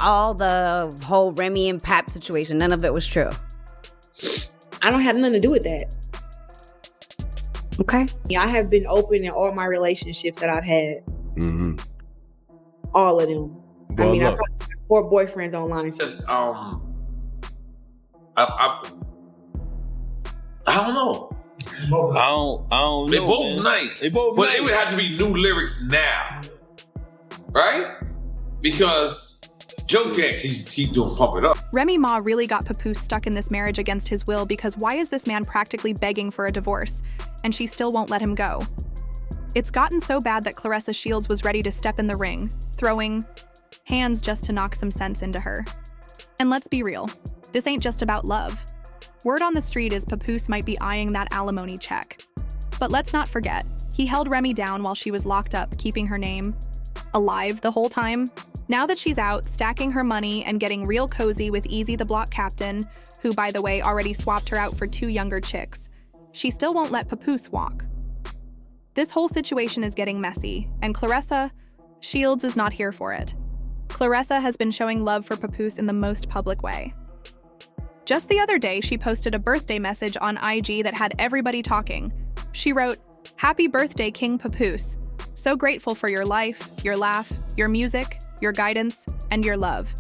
all the whole Remy and Pap situation, none of it was true? I don't have nothing to do with that. Okay. Yeah, I have been open in all my relationships that I've had. Mm-hmm. All of them. Well, I mean, I look. probably have 4 boyfriends online. So. Just, I don't know. I don't They know, both man. nice. They both but nice. it would have to be new lyrics now. Right? Because Joe can't keep doing Pump It Up. Remy Ma really got Papoose stuck in this marriage against his will because why is this man practically begging for a divorce, and she still won't let him go? It's gotten so bad that Claressa Shields was ready to step in the ring, throwing hands just to knock some sense into her. And let's be real, this ain't just about love. Word on the street is Papoose might be eyeing that alimony check. But let's not forget, he held Remy down while she was locked up, keeping her name alive the whole time. Now that she's out, stacking her money and getting real cozy with Easy the Block Captain, who, by the way, already swapped her out for 2 younger chicks, she still won't let Papoose walk. This whole situation is getting messy, and Claressa Shields is not here for it. Claressa has been showing love for Papoose in the most public way. Just the other day, she posted a birthday message on IG that had everybody talking. She wrote, "Happy birthday, King Papoose. So grateful for your life, your laugh, your music, your guidance, and your love.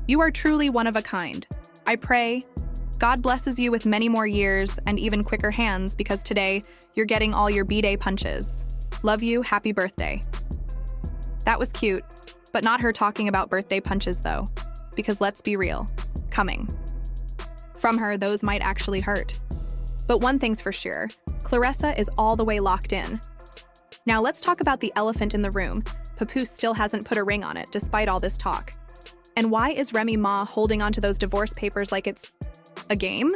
You are truly one of a kind. I pray God blesses you with many more years and even quicker hands because today you're getting all your B-Day punches. Love you, happy birthday." That was cute, but not her talking about birthday punches though, because let's be real, coming from her, those might actually hurt. But one thing's for sure, Claressa is all the way locked in. Now let's talk about the elephant in the room. Papoose still hasn't put a ring on it, despite all this talk. And why is Remy Ma holding onto those divorce papers like it's a game?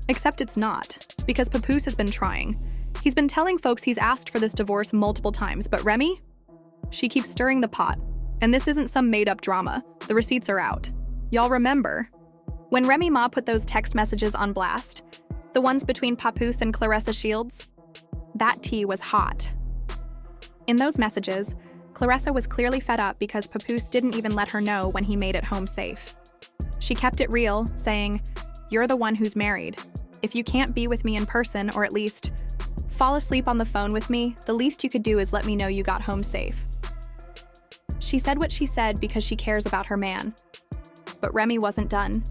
Except it's not, because Papoose has been trying. He's been telling folks he's asked for this divorce multiple times, but Remy? She keeps stirring the pot. And this isn't some made-up drama. The receipts are out. Y'all remember when Remy Ma put those text messages on blast? The ones between Papoose and Claressa Shields? That tea was hot. In those messages, Claressa was clearly fed up because Papoose didn't even let her know when he made it home safe. She kept it real, saying, "You're the one who's married. If you can't be with me in person, or at least fall asleep on the phone with me, the least you could do is let me know you got home safe." She said what she said because she cares about her man. But Remy wasn't done.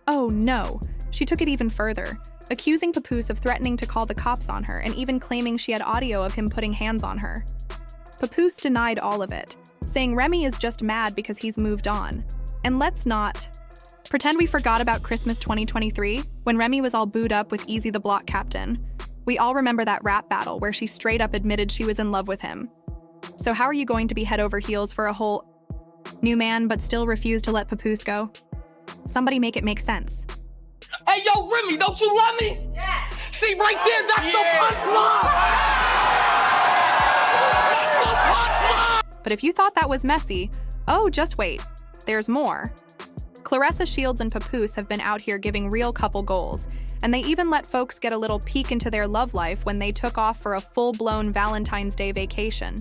Oh no, she took it even further, accusing Papoose of threatening to call the cops on her and even claiming she had audio of him putting hands on her. Papoose denied all of it, saying Remy is just mad because he's moved on. And let's not pretend we forgot about Christmas 2023 when Remy was all booed up with Easy the Block Captain. We all remember that rap battle where she straight up admitted she was in love with him. So how are you going to be head over heels for a whole new man but still refuse to let Papoose go? Somebody make it make sense. Hey, yo, Remy, don't you love me? Yeah. See, right there, that's the punchline. But if you thought that was messy, oh, just wait. There's more. Claressa Shields and Papoose have been out here giving real couple goals, and they even let folks get a little peek into their love life when they took off for a full-blown Valentine's Day vacation.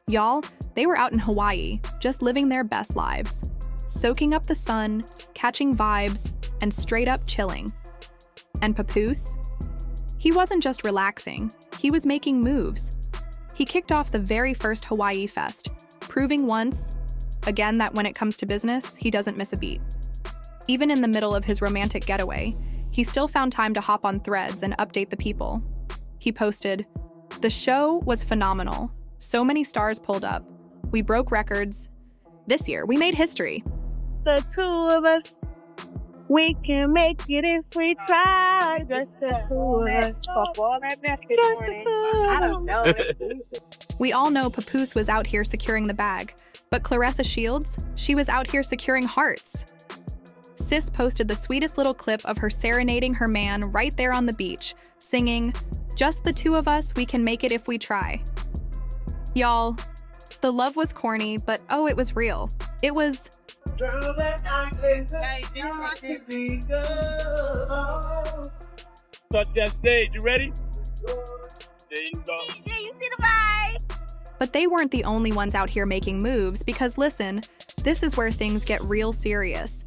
Y'all, they were out in Hawaii, just living their best lives, soaking up the sun, catching vibes, and straight up chilling. And Papoose? He wasn't just relaxing, he was making moves. He kicked off the very first Hawaii Fest, proving once again that when it comes to business, he doesn't miss a beat. Even in the middle of his romantic getaway, he still found time to hop on Threads and update the people. He posted, "The show was phenomenal. So many stars pulled up. We broke records. This year, we made history. It's the two of us. We can make it if we try. Just the two of us. Fuck all that basket morning. I don't know. We all know Papoose was out here securing the bag, but Claressa Shields, she was out here securing hearts. Sis posted the sweetest little clip of her serenading her man right there on the beach, singing, "Just the two of us, we can make it if we try." Y'all, the love was corny, but oh, it was real. It was... Touch that stage, you ready? There you go. Yeah, you see the vibe? But they weren't the only ones out here making moves because listen, this is where things get real serious.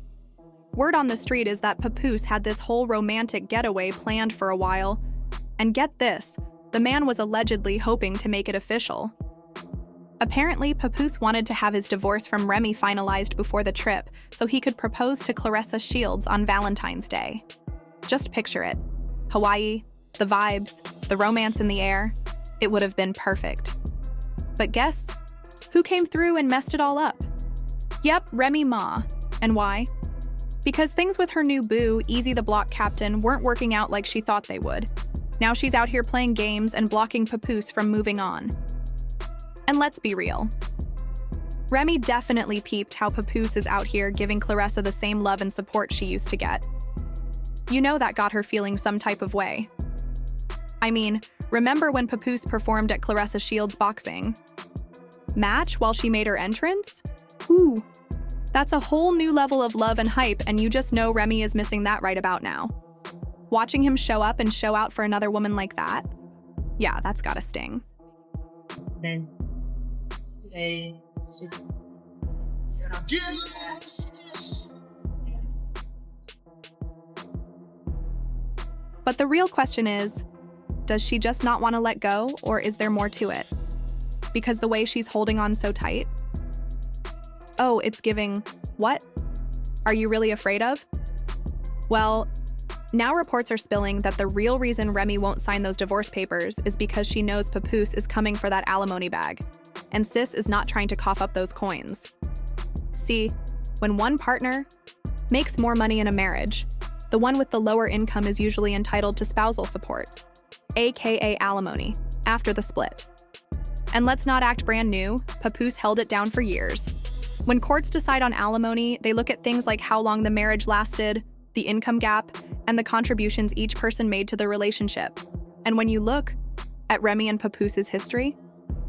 Word on the street is that Papoose had this whole romantic getaway planned for a while. And get this, the man was allegedly hoping to make it official. Apparently, Papoose wanted to have his divorce from Remy finalized before the trip so he could propose to Claressa Shields on Valentine's Day. Just picture it. Hawaii, the vibes, the romance in the air. It would have been perfect. But guess who came through and messed it all up? Yep, Remy Ma. And why? Because things with her new boo, Easy the Block Captain, weren't working out like she thought they would. Now she's out here playing games and blocking Papoose from moving on. And let's be real. Remy definitely peeped how Papoose is out here giving Claressa the same love and support she used to get. You know that got her feeling some type of way. I mean, remember when Papoose performed at Claressa Shields' boxing match while she made her entrance? Ooh, that's a whole new level of love and hype, and you just know Remy is missing that right about now. Watching him show up and show out for another woman like that? Yeah, that's gotta sting. But the real question is, does she just not want to let go, or is there more to it? Because the way she's holding on so tight? Oh, it's giving, what? Are you really afraid of? Well, now reports are spilling that the real reason Remy won't sign those divorce papers is because she knows Papoose is coming for that alimony bag, and sis is not trying to cough up those coins. See, when one partner makes more money in a marriage, the one with the lower income is usually entitled to spousal support, aka alimony, after the split. And let's not act brand new, Papoose held it down for years. When courts decide on alimony, they look at things like how long the marriage lasted, the income gap, and the contributions each person made to the relationship. And when you look at Remy and Papoose's history,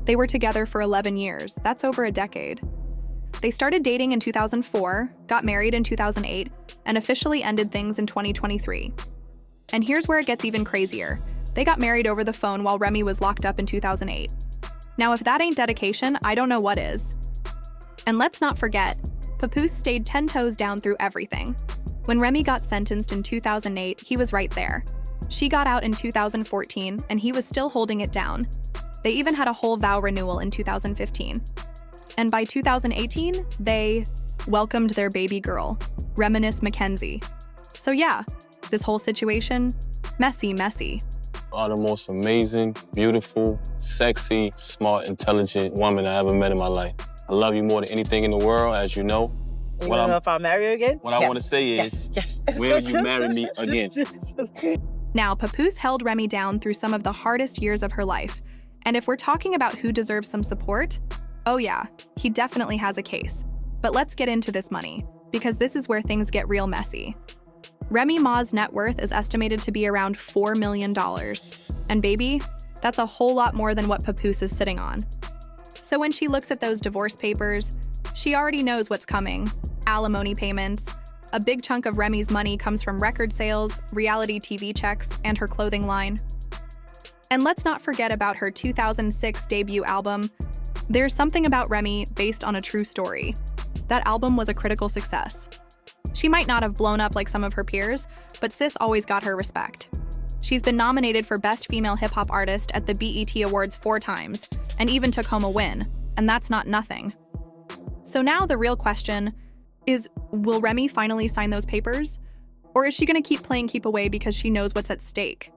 they were together for 11 years. That's over a decade. They started dating in 2004, got married in 2008, and officially ended things in 2023. And here's where it gets even crazier. They got married over the phone while Remy was locked up in 2008. Now, if that ain't dedication, I don't know what is. And let's not forget, Papoose stayed 10 toes down through everything. When Remy got sentenced in 2008, he was right there. She got out in 2014, and he was still holding it down. They even had a whole vow renewal in 2015. And by 2018, they welcomed their baby girl, Reminisce Mackenzie. So yeah, this whole situation, messy. Are the most amazing, beautiful, sexy, smart, intelligent woman I ever met in my life. I love you more than anything in the world, as you know. You want to know if I'll marry you again? What I want to say is, will you marry me again? Now, Papoose held Remy down through some of the hardest years of her life. And if we're talking about who deserves some support, oh yeah, he definitely has a case. But let's get into this money, because this is where things get real messy. Remy Ma's net worth is estimated to be around $4 million. And baby, that's a whole lot more than what Papoose is sitting on. So when she looks at those divorce papers, she already knows what's coming. Alimony payments. A big chunk of Remy's money comes from record sales, reality TV checks, and her clothing line. And let's not forget about her 2006 debut album, There's Something About Remy, based on a true story. That album was a critical success. She might not have blown up like some of her peers, but sis always got her respect. She's been nominated for Best Female Hip Hop Artist at the BET Awards 4 times, and even took home a win, and that's not nothing. So now the real question is, will Remy finally sign those papers? Or is she gonna keep playing keep away because she knows what's at stake?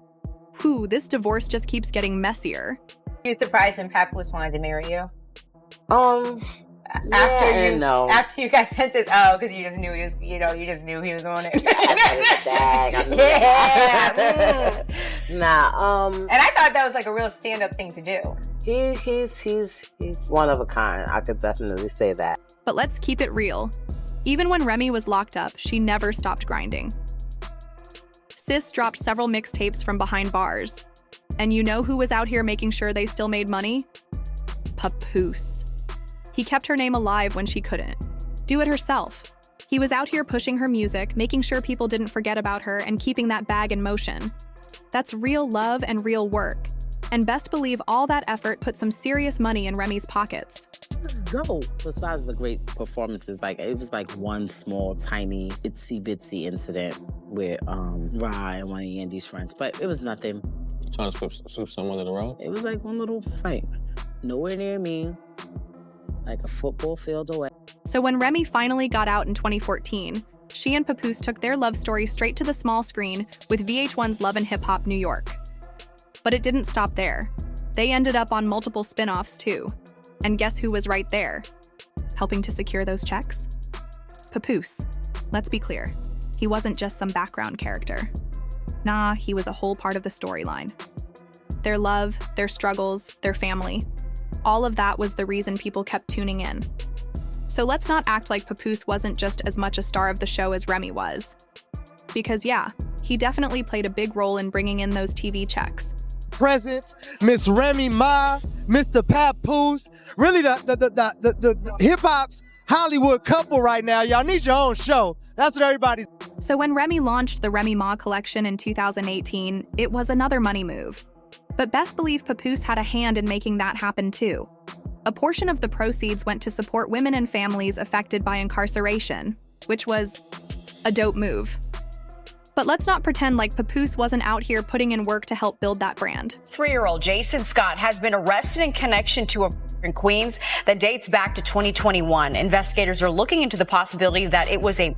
Whew, this divorce just keeps getting messier. Were you surprised when Papoose wanted to marry you? After you got sentenced, because you just knew he was, you just knew he was on it. And I thought that was like a real stand-up thing to do. He's one of a kind. I could definitely say that. But let's keep it real. Even when Remy was locked up, she never stopped grinding. Sis dropped several mixtapes from behind bars. And you know who was out here making sure they still made money? Papoose. He kept her name alive when she couldn't. Do it herself. He was out here pushing her music, making sure people didn't forget about her, and keeping that bag in motion. That's real love and real work. And best believe all that effort put some serious money in Remy's pockets. Go. Besides the great performances, like it was like one small, tiny, itsy bitsy incident with Ra and one of Yandy's friends, but it was nothing. You trying to sweep someone under the rug? It was like one little fight. Nowhere near me, like a football field away. So when Remy finally got out in 2014, she and Papoose took their love story straight to the small screen with VH1's Love and Hip Hop New York. But it didn't stop there. They ended up on multiple spin-offs too. And guess who was right there, helping to secure those checks? Papoose. Let's be clear, he wasn't just some background character. Nah, he was a whole part of the storyline. Their love, their struggles, their family, all of that was the reason people kept tuning in. So let's not act like Papoose wasn't just as much a star of the show as Remy was. Because yeah, he definitely played a big role in bringing in those TV checks. Presence, Miss Remy Ma, Mr. Papoose, really the hip-hop's Hollywood couple right now. Y'all need your own show. That's what everybody's... So when Remy launched the Remy Ma collection in 2018, it was another money move. But best believe Papoose had a hand in making that happen too. A portion of the proceeds went to support women and families affected by incarceration, which was a dope move. But let's not pretend like Papoose wasn't out here putting in work to help build that brand. 3-year-old Jason Scott has been arrested in connection to a in Queens that dates back to 2021. Investigators are looking into the possibility that it was a...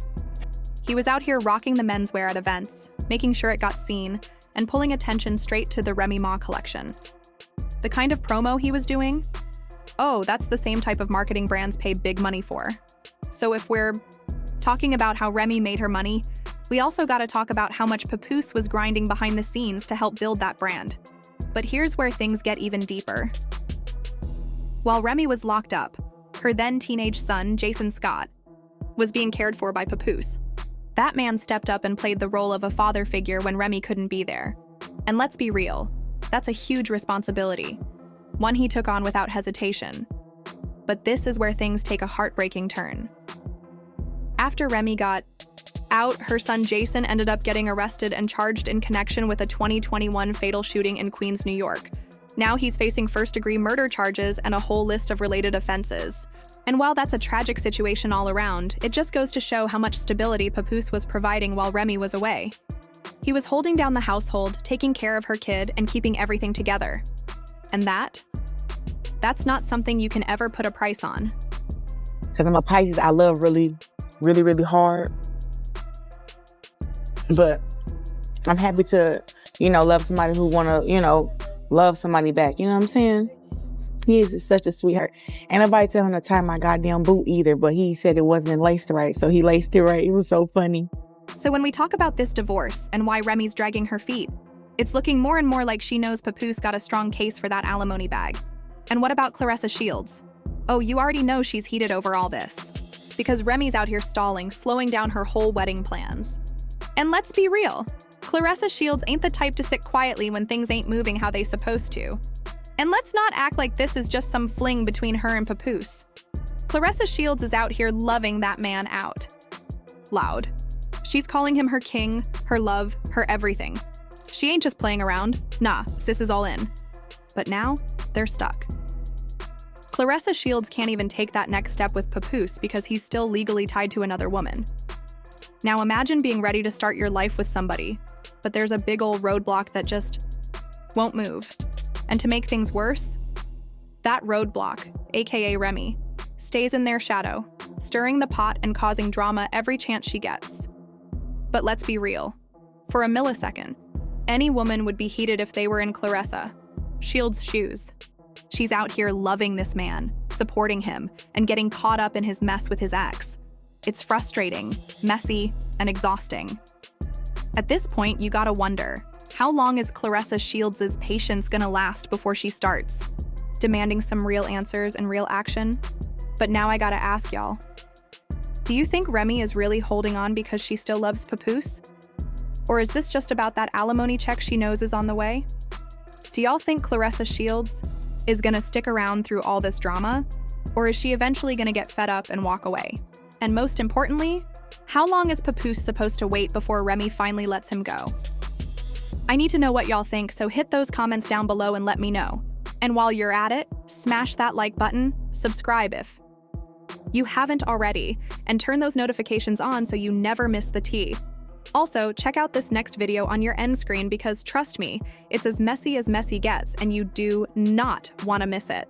He was out here rocking the menswear at events, making sure it got seen, and pulling attention straight to the Remy Ma collection. The kind of promo he was doing? Oh, that's the same type of marketing brands pay big money for. So if we're talking about how Remy made her money, we also gotta talk about how much Papoose was grinding behind the scenes to help build that brand. But here's where things get even deeper. While Remy was locked up, her then teenage son, Jason Scott, was being cared for by Papoose. That man stepped up and played the role of a father figure when Remy couldn't be there. And let's be real, that's a huge responsibility, one he took on without hesitation. But this is where things take a heartbreaking turn. After Remy got out, her son Jason ended up getting arrested and charged in connection with a 2021 fatal shooting in Queens, New York. Now he's facing first-degree murder charges and a whole list of related offenses. And while that's a tragic situation all around, it just goes to show how much stability Papoose was providing while Remy was away. He was holding down the household, taking care of her kid, and keeping everything together. And that's not something you can ever put a price on. Because I'm a Pisces, I love really, really, really hard. But I'm happy to, love somebody who want to, love somebody back. You know what I'm saying? He is such a sweetheart. Ain't nobody tell him to tie my goddamn boot either, but he said it wasn't laced right, so he laced it right. It was so funny. So when we talk about this divorce and why Remy's dragging her feet, it's looking more and more like she knows Papoose got a strong case for that alimony bag. And what about Claressa Shields? Oh, you already know she's heated over all this. Because Remy's out here stalling, slowing down her whole wedding plans. And let's be real, Claressa Shields ain't the type to sit quietly when things ain't moving how they supposed to. And let's not act like this is just some fling between her and Papoose. Claressa Shields is out here loving that man out. Loud. She's calling him her king, her love, her everything. She ain't just playing around. Nah, sis is all in. But now, they're stuck. Claressa Shields can't even take that next step with Papoose because he's still legally tied to another woman. Now imagine being ready to start your life with somebody, but there's a big old roadblock that just won't move. And to make things worse, that roadblock, aka Remy, stays in their shadow, stirring the pot and causing drama every chance she gets. But let's be real. For a millisecond, any woman would be heated if they were in Claressa Shields' shoes. She's out here loving this man, supporting him, and getting caught up in his mess with his ex. It's frustrating, messy, and exhausting. At this point, you gotta wonder, how long is Claressa Shields' patience gonna last before she starts demanding some real answers and real action? But now I gotta ask y'all, do you think Remy is really holding on because she still loves Papoose? Or is this just about that alimony check she knows is on the way? Do y'all think Claressa Shields is gonna stick around through all this drama? Or is she eventually gonna get fed up and walk away? And most importantly, how long is Papoose supposed to wait before Remy finally lets him go? I need to know what y'all think, so hit those comments down below and let me know. And while you're at it, smash that like button, subscribe if you haven't already, and turn those notifications on so you never miss the tea. Also, check out this next video on your end screen because trust me, it's as messy gets and you do not want to miss it.